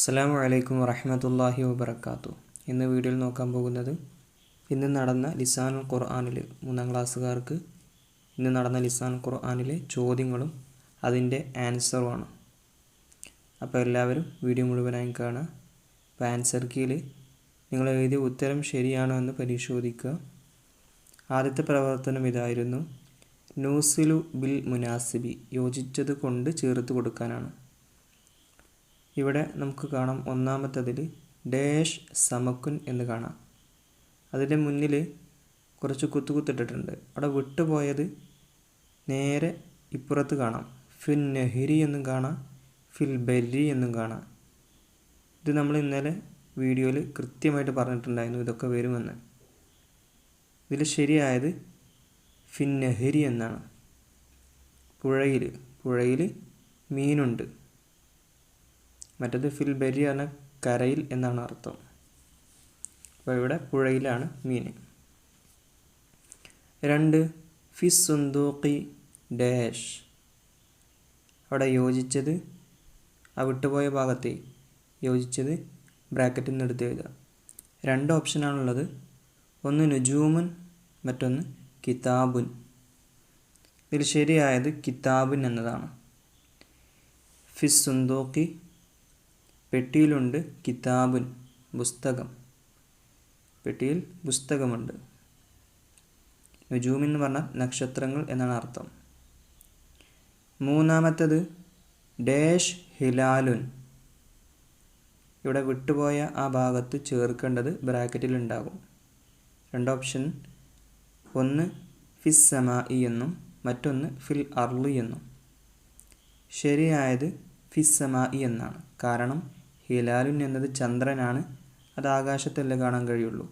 അസ്സലാമു അലൈക്കും വറഹ്മത്തുള്ളാഹി വബറകാതുഹു. ഇന്ന് വീഡിയോയിൽ നോക്കാൻ പോകുന്നത് ഇന്ന് നടന്ന ലിസാനുൽ ഖുർആനിൽ 3ാം ക്ലാസ്സുകാർക്ക് ഇന്ന് നടന്ന ലിസാനുൽ ഖുർആനിലെ ചോദ്യങ്ങളും അതിൻ്റെ ആൻസറുമാണ്. അപ്പോൾ എല്ലാവരും വീഡിയോ മുഴുവനായി കാണുക. അപ്പോൾ ആൻസർ കീയിൽ നിങ്ങൾ എഴുതിയ ഉത്തരം ശരിയാണോ എന്ന് പരിശോധിക്കുക. ആദ്യത്തെ പ്രവർത്തനം ഇതായിരുന്നു. നൂസിലു ബിൽ മുനാസിബി, യോജിച്ചത് കൊണ്ട് ചേർത്ത് കൊടുക്കാനാണ്. ഇവിടെ നമുക്ക് കാണാം ഒന്നാമത്തതിൽ ഡാഷ് സമക്കുൻ എന്ന് കാണാം. അതിൻ്റെ മുന്നിൽ കുറച്ച് കുത്തിട്ടിട്ടുണ്ട്. അവിടെ വിട്ടുപോയത് നേരെ ഇപ്പുറത്ത് കാണാം. ഫിൽ നെഹ്രി എന്നും കാണാം, ഫിൽ ബരി എന്നും കാണാം. ഇത് നമ്മൾ ഇന്നലെ വീഡിയോയിൽ കൃത്യമായിട്ട് പറഞ്ഞിട്ടുണ്ടായിരുന്നു ഇതൊക്കെ വരുമെന്ന്. ഇതിൽ ശരിയായത് ഫിൻ നെഹ്രി എന്നാണ്. പുഴയിൽ മീനുണ്ട്. മറ്റത് ഫിൽ ബരി എന്ന കരയിൽ എന്നാണ് അർത്ഥം. അപ്പോൾ ഇവിടെ പുഴയിലാണ് മീൻ. 2 ഫിസ് സുന്ദൂഖി ഡാഷ്, അവിടെ യോജിച്ചത് ആ വിട്ടുപോയ ഭാഗത്തെ യോജിച്ചത് ബ്രാക്കറ്റിൽ നിന്ന് എടുത്ത് എഴുതുക. 2 ഓപ്ഷനാണുള്ളത്. ഒന്ന് നുജൂമുൻ, മറ്റൊന്ന് കിതാബുൻ. ഇതിൽ ശരിയായത് കിതാബുൻ എന്നതാണ്. ഫിസ് സുന്ദൂഖി, പെട്ടിയിലുണ്ട്. കിതാബുൻ, പുസ്തകം, പെട്ടിയിൽ പുസ്തകമുണ്ട്. നുജൂം എന്ന് പറഞ്ഞാൽ നക്ഷത്രങ്ങൾ എന്നാണ് അർത്ഥം. 3ാമത്തത് ഡാഷ് ഹിലാലുൻ, ഇവിടെ വിട്ടുപോയ ആ ഭാഗത്ത് ചേർക്കേണ്ടത് ബ്രാക്കറ്റിൽ ഉണ്ടാകും. 2 ഓപ്ഷൻ, ഒന്ന് ഫിസ് സമായി എന്നും മറ്റൊന്ന് ഫിൽ അർളി എന്നും. ശരിയായത് ഫിസ് സമായി എന്നാണ്. കാരണം ഹിലാലുൻ എന്നത് ചന്ദ്രനാണ്, അത് ആകാശത്തല്ലേ കാണാൻ കഴിയുള്ളൂ.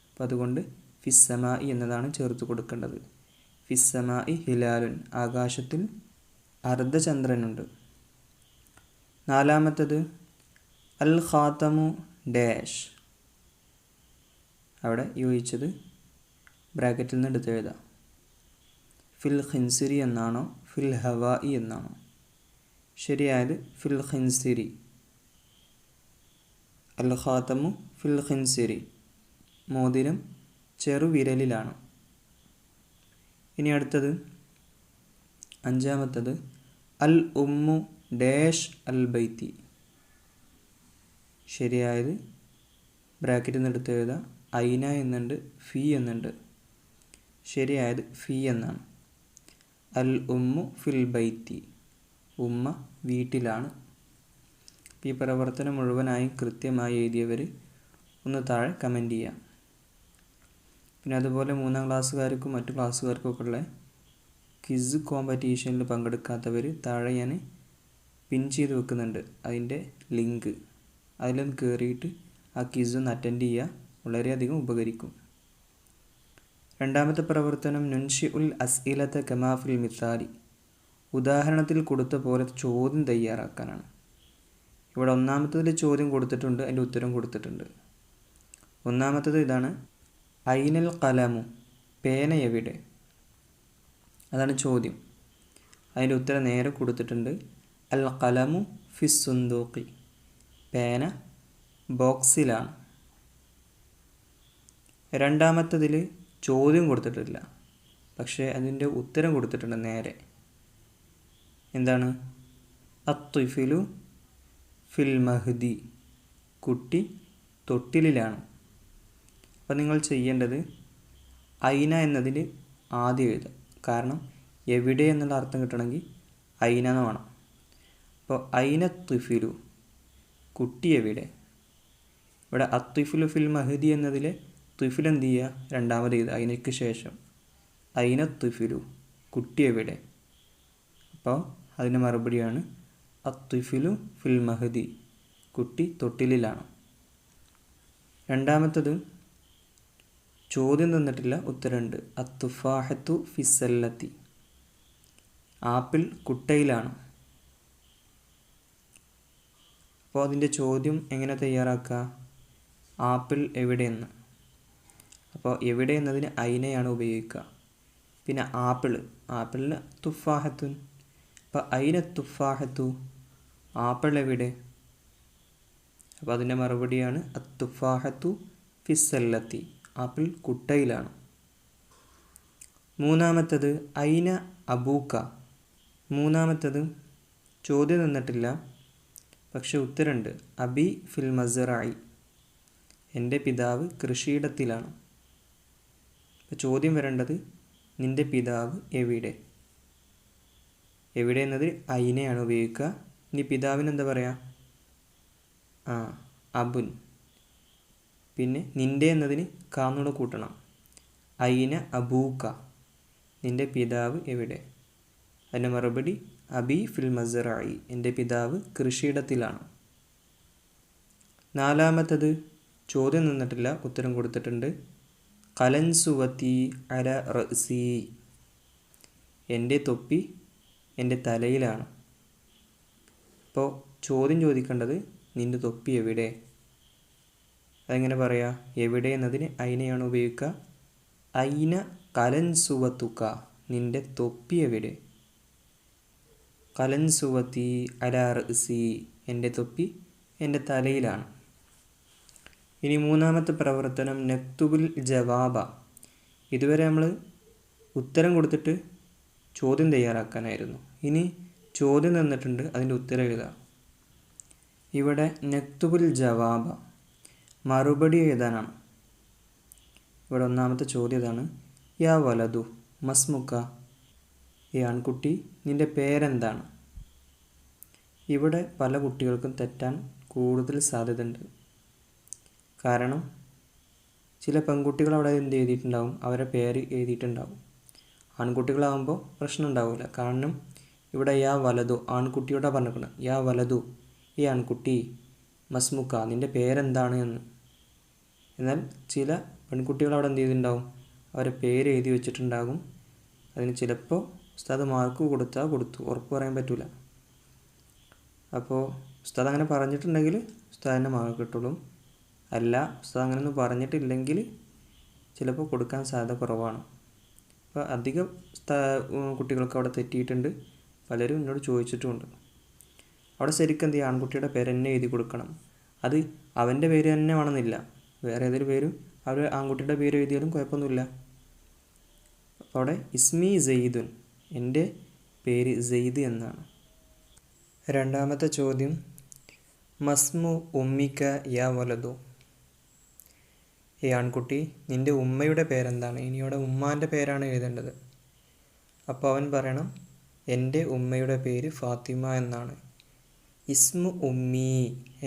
അപ്പോൾ അതുകൊണ്ട് ഫിസ് സമായി എന്നതാണ് ചേർത്ത് കൊടുക്കേണ്ടത്. ഫിസ് സമായി ഹിലാലുൻ, ആകാശത്തിൽ അർദ്ധചന്ദ്രനുണ്ട്. 4ാമത്തത് അൽ ഖാതമു ഡാഷ്, അവിടെ യോജിച്ചത് ബ്രാക്കറ്റിൽ നിന്ന് എടുത്ത് എഴുതാം. ഫിൽ ഖിൻസിരി എന്നാണോ ഫിൽ ഹവായി എന്നാണോ? ശരിയായത് ഫിൽ ഖിൻസിരി. അൽ ഖാതമു ഫിൽ ഖിൻസിരി, മോതിരം ചെറുവിരലിലാണ്. ഇനി അടുത്തത് 5ാമത്തത് അൽ ഉമ്മു ഡാഷ് അൽ ബൈത്തി. ശരിയായത് ബ്രാക്കറ്റിൽ നിന്ന് എടുത്ത് എഴുതാം. ഐന എന്നുണ്ട്, ഫി എന്നുണ്ട്. ശരിയായത് ഫി എന്നാണ്. അൽ ഉമ്മു ഫിൽ ബൈത്തി, ഉമ്മ വീട്ടിലാണ്. ഈ പ്രവർത്തനം മുഴുവനായി കൃത്യമായി എഴുതിയവർ ഒന്ന് താഴെ കമൻറ്റ് ചെയ്യാം. പിന്നെ അതുപോലെ 3ാം ക്ലാസ്സുകാർക്കും മറ്റു ക്ലാസ്സുകാർക്കൊക്കെ ഉള്ള ക്വിസ് കോമ്പറ്റീഷനിൽ പങ്കെടുക്കാത്തവർ താഴെ ഞാൻ പിൻ ചെയ്ത് വെക്കുന്നുണ്ട് അതിൻ്റെ ലിങ്ക്. അതിലൊന്ന് കയറിയിട്ട് ആ ക്വിസ് ഒന്ന് അറ്റൻഡ് ചെയ്യുക, വളരെയധികം ഉപകരിക്കും. 2ാമത്തെ പ്രവർത്തനം നുൻഷി ഉൽ അസ്ഇലത കമാഫിൽ മിസാരി, ഉദാഹരണത്തിൽ കൊടുത്ത പോലെ ചോദ്യം തയ്യാറാക്കാനാണ്. ഇവിടെ 1ാമത്തതിൽ ചോദ്യം കൊടുത്തിട്ടുണ്ട്, അതിൻ്റെ ഉത്തരം കൊടുത്തിട്ടുണ്ട്. 1ാമത്തത് ഇതാണ്. ഐനൽ ഖലമു, പേന എവിടെ? അതാണ് ചോദ്യം. അതിൻ്റെ ഉത്തരം നേരെ കൊടുത്തിട്ടുണ്ട്. അൽ ഖലമു ഫിസ് സുന്ദൂഖി, പേന ബോക്സിലാണ്. 2ാമത്തതിൽ ചോദ്യം കൊടുത്തിട്ടില്ല, പക്ഷേ അതിൻ്റെ ഉത്തരം കൊടുത്തിട്ടുണ്ട് നേരെ. എന്താണ്? അത്ത്വിഫിലു ഫിൽ മഹ്ദി, കുട്ടി തൊട്ടിലിലാണ്. അപ്പോൾ നിങ്ങൾ ചെയ്യേണ്ടത് ഐന എന്നതിന് ആദ്യം എഴുതുക. കാരണം എവിടെ എന്നുള്ള അർത്ഥം കിട്ടണമെങ്കിൽ ഐന എന്ന് വേണം. അപ്പോൾ ഐന ത്വിഫിലു, കുട്ടി എവിടെ? ഇവിടെ അത്ത്വിഫിലു ഫിൽ മഹ്ദി എന്നതിലെ ത്വിഫിൽ എന്ത് ചെയ്യുക? 2ാമത് എഴുതുക ഐനയ്ക്ക് ശേഷം. ഐന ത്വിഫിലു, കുട്ടി എവിടെ? അപ്പോൾ അതിന് മറുപടിയാണ് അത്ത്വിഫിലു ഫിൽ മഹ്ദി, കുട്ടി തൊട്ടിലിലാണ്. 2ാമത്തത് ചോദ്യം തന്നിട്ടില്ല, ഉത്തരമുണ്ട്. അത്തുഫാഹത്തു ഫിസല്ലത്തി, ആപ്പിൾ കുട്ടയിലാണ്. അപ്പോൾ അതിൻ്റെ ചോദ്യം എങ്ങനെ തയ്യാറാക്കുക? ആപ്പിൾ എവിടെയെന്ന്. അപ്പോൾ എവിടെ എന്നതിന് ഐനയാണ് ഉപയോഗിക്കുക. പിന്നെ ആപ്പിളിന് തുഫാഹത്തുൻ. അപ്പോൾ ഐന തുഫാഹത്തു, ആപ്പിൾ എവിടെ? അപ്പോൾ അതിൻ്റെ മറുപടിയാണ് അത്തുഫാഹത്തു ഫിസ്സല്ലത്തി, ആപ്പിൾ കുട്ടയിലാണ്. മൂന്നാമത്തത് ഐന അബൂക്ക. മൂന്നാമത്തത് ചോദ്യം തന്നിട്ടില്ല, പക്ഷെ ഉത്തരമുണ്ട്. അബി ഫിൽ മസ്റായി, എൻ്റെ പിതാവ് കൃഷിയിടത്തിലാണ്. അപ്പോൾ ചോദ്യം വരേണ്ടത് നിൻ്റെ പിതാവ് എവിടെ. എവിടെ എന്നത് ഐനയാണ് ഉപയോഗിക്കുക. ഇനി പിതാവിന് എന്താ പറയുക? അബുൻ. പിന്നെ നിൻ്റെ എന്നതിന് കാന്നൂടെ കൂട്ടണം. ഐന അബൂക്ക, നിൻ്റെ പിതാവ് എവിടെ. അതിൻ്റെ മറുപടി അബി ഫിൽ മസ്റായി, എൻ്റെ പിതാവ് കൃഷിയിടത്തിലാണ്. നാലാമത്തത് ചോദ്യം നിന്നിട്ടില്ല, ഉത്തരം കൊടുത്തിട്ടുണ്ട്. കലൻസുവത്തി അല റസി, എൻ്റെ തൊപ്പി എൻ്റെ തലയിലാണ്. അപ്പോൾ ചോദ്യം ചോദിക്കേണ്ടത് നിൻ്റെ തൊപ്പി എവിടെ. അതെങ്ങനെ പറയാം? എവിടെ എന്നതിന് ഐനയാണ് ഉപയോഗിക്കുക. ഐന കലൻസുവത്തുക, നിൻ്റെ തൊപ്പി എവിടെ. കലൻസുവത്തി അല റസി, എൻ്റെ തൊപ്പി എൻ്റെ തലയിലാണ്. ഇനി മൂന്നാമത്തെ പ്രവർത്തനം നക്തുബുൽ ജവാബ. ഇതുവരെ നമ്മൾ ഉത്തരം കൊടുത്തിട്ട് ചോദ്യം തയ്യാറാക്കാനായിരുന്നു. ഇനി ചോദ്യം തന്നിട്ടുണ്ട്, അതിൻ്റെ ഉത്തരം എഴുതാം. ഇവിടെ നക്തുബുൽ ജവാബ, മറുപടി എഴുതാനാണ്. ഇവിടെ ഒന്നാമത്തെ ചോദ്യം ഇതാണ്. യാ വലതു മസ്മുക്ക, ഈ ആൺകുട്ടി നിൻ്റെ പേരെന്താണ്. ഇവിടെ പല കുട്ടികൾക്കും തെറ്റാൻ കൂടുതൽ സാധ്യതയുണ്ട്. കാരണം ചില പെൺകുട്ടികൾ അവിടെ എന്ത് എഴുതിയിട്ടുണ്ടാവും, അവരുടെ പേര് എഴുതിയിട്ടുണ്ടാവും. ആൺകുട്ടികളാകുമ്പോൾ പ്രശ്നം ഉണ്ടാവില്ല. കാരണം ഇവിടെ യാ വലതു, ആൺകുട്ടിയോടെ പറഞ്ഞിരിക്കണം. യാ വലതു, ഈ ആൺകുട്ടി, മസ്മുക്ക, നിൻ്റെ പേരെന്താണ് എന്ന്. എന്നാൽ ചില പെൺകുട്ടികൾ അവിടെ എന്ത് ചെയ്തിട്ടുണ്ടാവും, അവരുടെ പേര് എഴുതി വെച്ചിട്ടുണ്ടാകും. അതിന് ചിലപ്പോൾ ഉസ്താദ് മാർക്ക് കൊടുത്താൽ കൊടുത്തു, ഉറപ്പ് പറയാൻ പറ്റില്ല. അപ്പോൾ ഉസ്താദ് അങ്ങനെ പറഞ്ഞിട്ടുണ്ടെങ്കിൽ ഉസ്താദിൻ്റെ മാർക്ക് കിട്ടുള്ളൂ. അല്ല, ഉസ്താദ് അങ്ങനെയൊന്നും പറഞ്ഞിട്ടില്ലെങ്കിൽ ചിലപ്പോൾ കൊടുക്കാൻ സാധ്യത കുറവാണ്. അപ്പോൾ അധികം കുട്ടികൾക്ക് അവിടെ തെറ്റിയിട്ടുണ്ട്. പലരും എന്നോട് ചോദിച്ചിട്ടുമുണ്ട്. അവിടെ ശരിക്കും എന്ത് ചെയ്യുക, ആൺകുട്ടിയുടെ പേര് തന്നെ എഴുതി കൊടുക്കണം. അത് അവൻ്റെ പേര് തന്നെ വേണമെന്നില്ല, വേറെ ഏതൊരു പേരും അവർ ആൺകുട്ടിയുടെ പേര് എഴുതിയാലും കുഴപ്പമൊന്നുമില്ല. അപ്പോൾ അവിടെ ഇസ്മി സെയ്ദുൻ, എൻ്റെ പേര് സെയ്ദ് എന്നാണ്. രണ്ടാമത്തെ ചോദ്യം മസ്മു ഉമ്മിക്ക യാ വലതു, ഈ ആൺകുട്ടി നിൻ്റെ ഉമ്മയുടെ പേരെന്താണ്. ഇനി ഇവിടെ ഉമ്മാൻ്റെ പേരാണ് എഴുതേണ്ടത്. അപ്പോൾ അവൻ പറയണം എൻ്റെ ഉമ്മയുടെ പേര് ഫാത്തിമ എന്നാണ്. ഇസ്മു ഉമ്മി,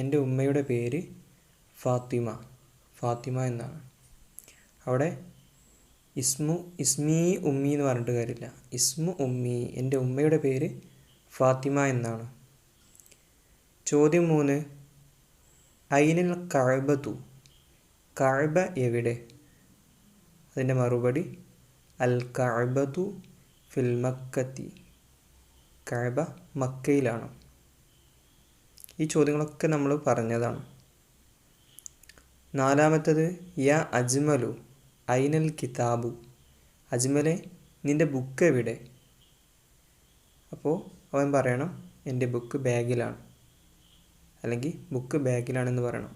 എൻ്റെ ഉമ്മയുടെ പേര് ഫാത്തിമ, ഫാത്തിമ എന്നാണ്. അവിടെ ഇസ്മി ഉമ്മി എന്ന് പറഞ്ഞിട്ട് കാര്യമില്ല. ഇസ്മു ഉമ്മി, എൻ്റെ ഉമ്മയുടെ പേര് ഫാത്തിമ എന്നാണ്. ചോദ്യം 3, ഐനൽ കഅബതു, കഅബ എവിടെ. അതിൻ്റെ മറുപടി അൽ കഅബതു ഫിൽ മക്കത്തി, കഅബ മക്കയിലാണ്. ഈ ചോദ്യങ്ങളൊക്കെ നമ്മൾ പറഞ്ഞതാണ്. നാലാമത്തത് യാ അജ്മലു ഐനൽ കിതാബു, അജ്മലെ നിൻ്റെ ബുക്ക് എവിടെ. അപ്പോൾ അവൻ പറയണം എൻ്റെ ബുക്ക് ബാഗിലാണ്, അല്ലെങ്കിൽ ബുക്ക് ബാഗിലാണെന്ന് പറയണം.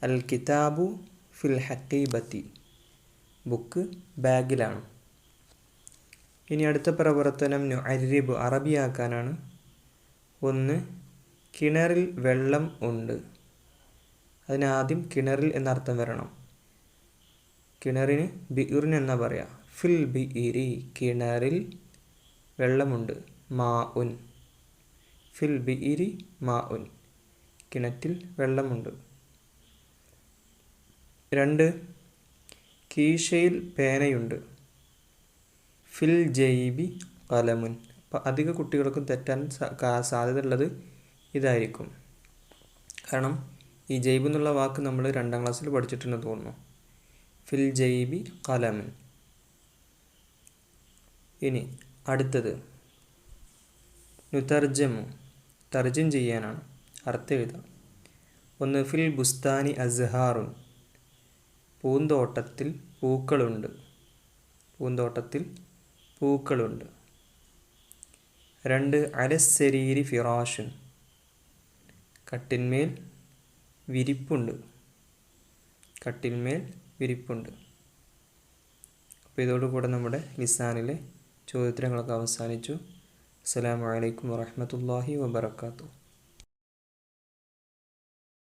അൽ കിതാബു ഫിൽ ഹക്കീബത്തി, ബുക്ക് ബാഗിലാണ്. ഇനി അടുത്ത പ്രവർത്തനം നുഅരിബ്, അറബിയാക്കാനാണ്. 1, കിണറിൽ വെള്ളം ഉണ്ട്. അതിനാദ്യം കിണറിൽ എന്നർത്ഥം വരണം. കിണറിന് ബിഇറിന് എന്നാ പറയുക. ഫിൽ ബിഇരി, കിണറിൽ വെള്ളമുണ്ട്. മാ ഉൻ, ഫിൽ ബിഇരി മാ ഉൻ, കിണറ്റിൽ വെള്ളമുണ്ട്. 2, കീശയിൽ പേനയുണ്ട്. ഫിൽ ജൈബി കലമുൻ. അപ്പോൾ അധിക കുട്ടികൾക്കും തെറ്റാൻ സാധ്യത ഉള്ളത് ഇതായിരിക്കും. കാരണം ഈ ജൈബ് എന്നുള്ള വാക്ക് നമ്മൾ 2ാം ക്ലാസ്സിൽ പഠിച്ചിട്ടുണ്ടെന്ന് തോന്നുന്നു. ഫിൽ ജൈബി കലമുൻ. ഇനി അടുത്തത് നുതർജമു, തർജം ചെയ്യാനാണ്, അർത്ഥം എഴുതാം. 1, ഫിൽ ബുസ്താനി അസ്ഹാറുൻ, പൂന്തോട്ടത്തിൽ പൂക്കളുണ്ട്. പൂന്തോട്ടത്തിൽ പൂക്കളുണ്ട്. 2, അലസ്സരീരി ഫിറാഷുൻ, കട്ടിന്മേൽ വിരിപ്പുണ്ട്. കട്ടിന്മേൽ വിരിപ്പുണ്ട്. അപ്പോൾ ഇതോടുകൂടെ നമ്മുടെ ലിസാനിലെ ചോദ്യോത്തരങ്ങളൊക്കെ അവസാനിച്ചു. അസ്സലാമു അലൈക്കും വറഹ്മത്തുള്ളാഹി വബറകാതുഹു.